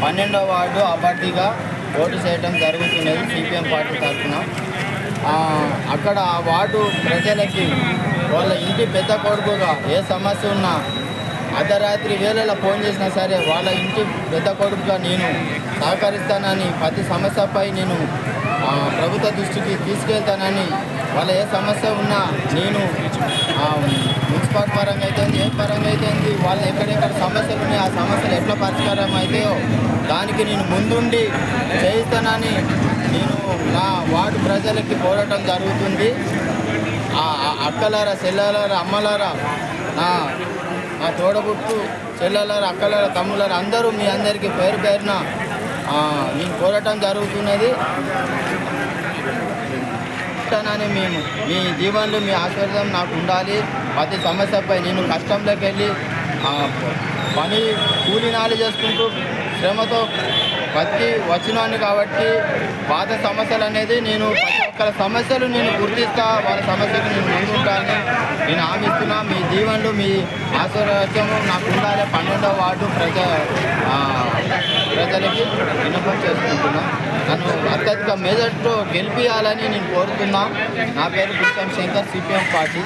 12వ ward అభ్యర్థిగా పోటీ చేయడం జరుగుతున్నది సిపిఎం పార్టీ తరఫున. అక్కడ ఆ వార్డు ప్రజలకి వాళ్ళ ఇంటి పెద్ద కొడుకుగా ఏ సమస్య ఉన్నా అర్ధరాత్రి వేళలో ఫోన్ చేసినా సరే వాళ్ళ ఇంటి పెద్ద కొడుకుగా నేను సహకరిస్తానని, ప్రతి సమస్యపై నేను ప్రభుత్వ దృష్టికి తీసుకెళ్తానని, వాళ్ళ ఏ సమస్య ఉన్నా నేను మున్సిపాలిటీ పరంగా అయితే ఏ పరంగా అయితే వాళ్ళు ఎక్కడెక్కడ సమస్యలు ఉన్నాయో ఆ సమస్యలు ఎట్లా పరిష్కారం అవుతాయో దానికి నేను ముందుండి చేయిస్తానని నేను నా వార్డు ప్రజలకి కోరటం జరుగుతుంది. అక్కలారా, చెల్లెలారా, అమ్మలారా, నా తోడబుట్టు చెల్లెలారా, అక్కలారా, తమ్ములారా అందరూ మీ అందరికీ పేరు పేరున నేను కోరటం జరుగుతున్నది. అని మేము మీ జీవన్లు మీ ఆశీర్వాదం నాకు ఉండాలి. ప్రతి సమస్యపై నేను కష్టంలోకి వెళ్ళి పని కూలినాలు చేసుకుంటూ శ్రమతో బతికి వచ్చినాను కాబట్టి పాత సమస్యలు అనేది నేను ప్రతి ఒక్కరి సమస్యలు నేను గుర్తిస్తా, వాళ్ళ సమస్యలు నేను ముందుంటానని నేను హామీ ఇస్తున్నా. మీ జీవన్లు మీ ఆశీర్వాదము నాకు ఉండాలి. 12వ వార్డు ప్రజలకి విన్నపం చేసుకుంటున్నా. నన్ను అత్యధిక మెజార్టీతో గెలిపియాలని నేను కోరుతున్నా. నా పేరు గుత్తం శంకర్, సిపిఎం పార్టీ.